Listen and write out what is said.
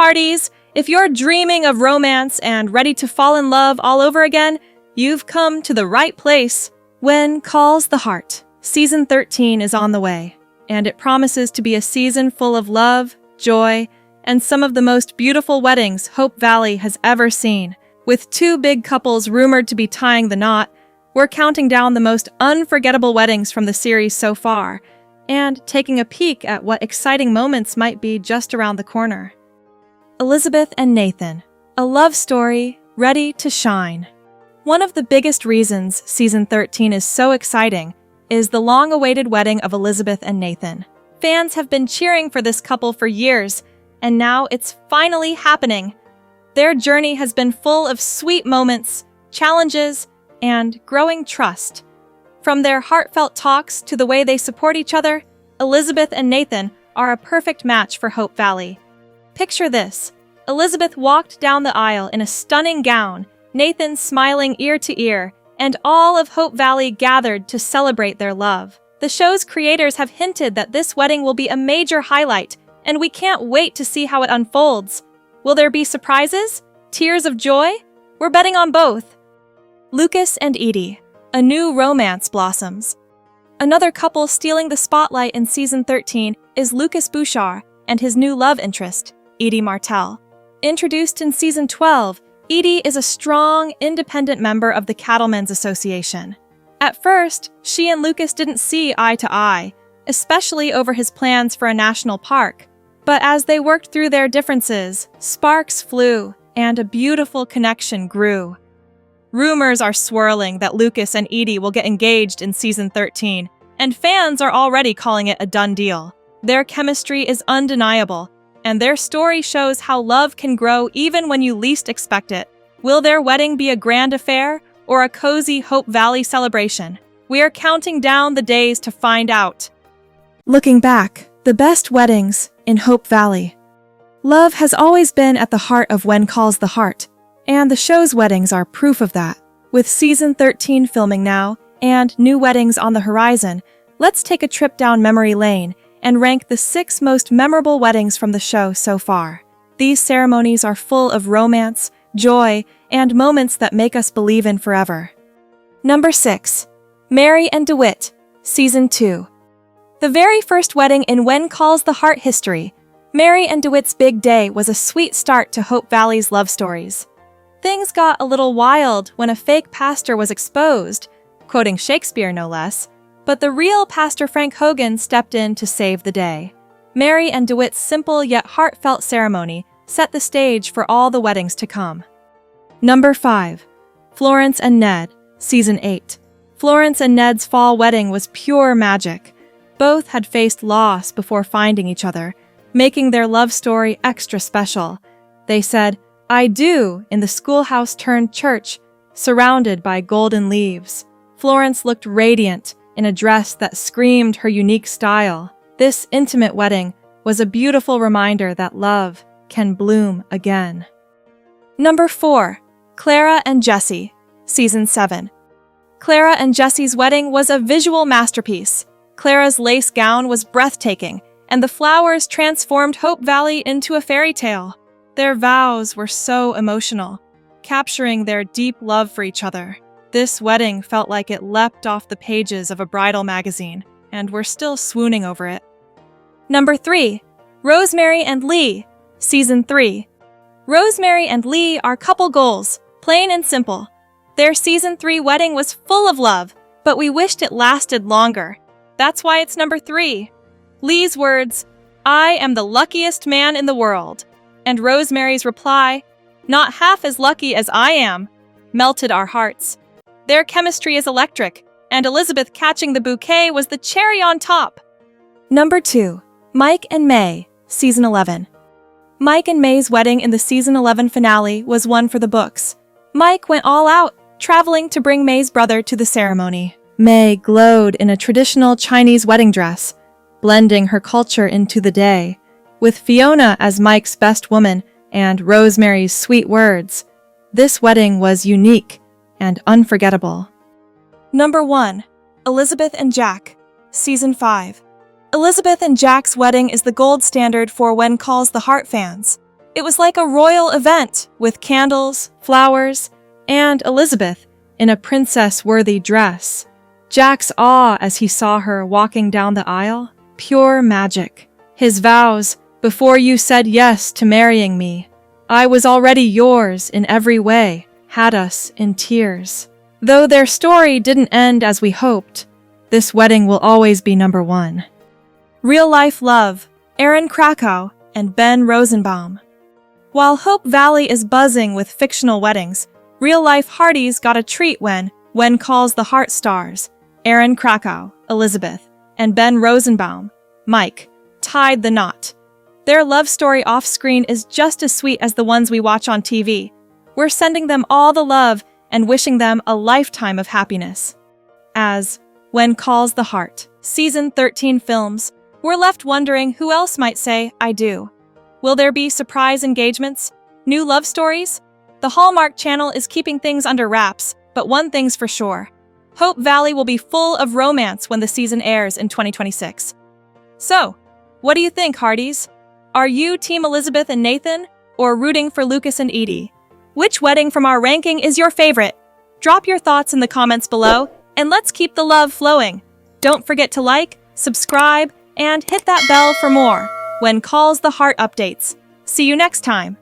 Hearties! If you're dreaming of romance and ready to fall in love all over again, you've come to the right place. When Calls the Heart. Season 13 is on the way, and it promises to be a season full of love, joy, and some of the most beautiful weddings Hope Valley has ever seen. With two big couples rumored to be tying the knot, we're counting down the most unforgettable weddings from the series so far, and taking a peek at what exciting moments might be just around the corner. Elizabeth and Nathan, a love story ready to shine. One of the biggest reasons Season 13 is so exciting is the long-awaited wedding of Elizabeth and Nathan. Fans have been cheering for this couple for years, and now it's finally happening. Their journey has been full of sweet moments, challenges, and growing trust. From their heartfelt talks to the way they support each other, Elizabeth and Nathan are a perfect match for Hope Valley. Picture this. Elizabeth walked down the aisle in a stunning gown, Nathan smiling ear to ear, and all of Hope Valley gathered to celebrate their love. The show's creators have hinted that this wedding will be a major highlight, and we can't wait to see how it unfolds. Will there be surprises? Tears of joy? We're betting on both. Lucas and Edie, a new romance blossoms. Another couple stealing the spotlight in Season 13 is Lucas Bouchard and his new love interest, Edie Martel. Introduced in Season 12, Edie is a strong, independent member of the Cattlemen's Association. At first, she and Lucas didn't see eye to eye, especially over his plans for a national park. But as they worked through their differences, sparks flew, and a beautiful connection grew. Rumors are swirling that Lucas and Edie will get engaged in Season 13, and fans are already calling it a done deal. Their chemistry is undeniable, and their story shows how love can grow even when you least expect it. Will their wedding be a grand affair or a cozy Hope Valley celebration? We are counting down the days to find out. Looking back, the best weddings in Hope Valley. Love has always been at the heart of When Calls the Heart, and the show's weddings are proof of that. With Season 13 filming now and new weddings on the horizon, let's take a trip down memory lane and rank the 6 most memorable weddings from the show so far. These ceremonies are full of romance, joy, and moments that make us believe in forever. Number 6. Mary and DeWitt, Season 2. The very first wedding in When Calls the Heart history, Mary and DeWitt's big day was a sweet start to Hope Valley's love stories. Things got a little wild when a fake pastor was exposed, quoting Shakespeare no less, but the real Pastor Frank Hogan stepped in to save the day. Mary and DeWitt's simple yet heartfelt ceremony set the stage for all the weddings to come. Number 5. Florence and Ned, Season 8. Florence and Ned's fall wedding was pure magic. Both had faced loss before finding each other, making their love story extra special. They said, "I do," in the schoolhouse-turned-church, surrounded by golden leaves. Florence looked radiant in a dress that screamed her unique style. This intimate wedding was a beautiful reminder that love can bloom again. Number 4. Clara and Jesse, Season 7. Clara and Jesse's wedding was a visual masterpiece. Clara's lace gown was breathtaking, and the flowers transformed Hope Valley into a fairy tale. Their vows were so emotional, capturing their deep love for each other. This wedding felt like it leapt off the pages of a bridal magazine, and we're still swooning over it. Number 3. Rosemary and Lee, Season 3. Rosemary and Lee are couple goals, plain and simple. Their Season 3 wedding was full of love, but we wished it lasted longer. That's why it's number 3. Lee's words, "I am the luckiest man in the world," and Rosemary's reply, "Not half as lucky as I am," melted our hearts. Their chemistry is electric, and Elizabeth catching the bouquet was the cherry on top. Number 2. Mike and May, Season 11. Mike and May's wedding in the Season 11 finale was one for the books. Mike went all out, traveling to bring May's brother to the ceremony. May glowed in a traditional Chinese wedding dress, blending her culture into the day. With Fiona as Mike's best woman and Rosemary's sweet words, this wedding was unique and unforgettable. Number 1. Elizabeth and Jack, Season 5. Elizabeth and Jack's wedding is the gold standard for When Calls the Heart fans. It was like a royal event with candles, flowers, and Elizabeth in a princess-worthy dress. Jack's awe as he saw her walking down the aisle, pure magic. His vows, before you said yes to marrying me, I was already yours in every way, had us in tears. Though their story didn't end as we hoped, this wedding will always be number one. Real-life love, Aaron Krakow and Ben Rosenbaum. While Hope Valley is buzzing with fictional weddings, real-life Hearties got a treat when Calls the Heart stars, Aaron Krakow, Elizabeth, and Ben Rosenbaum, Mike, tied the knot. Their love story off-screen is just as sweet as the ones we watch on TV. We're sending them all the love and wishing them a lifetime of happiness. As When Calls the Heart, Season 13 films, we're left wondering who else might say, I do. Will there be surprise engagements? New love stories? The Hallmark Channel is keeping things under wraps, but one thing's for sure. Hope Valley will be full of romance when the season airs in 2026. So, what do you think, Hearties? Are you Team Elizabeth and Nathan, or rooting for Lucas and Edie? Which wedding from our ranking is your favorite? Drop your thoughts in the comments below, and let's keep the love flowing. Don't forget to like, subscribe, and hit that bell for more When Calls the Heart updates. See you next time.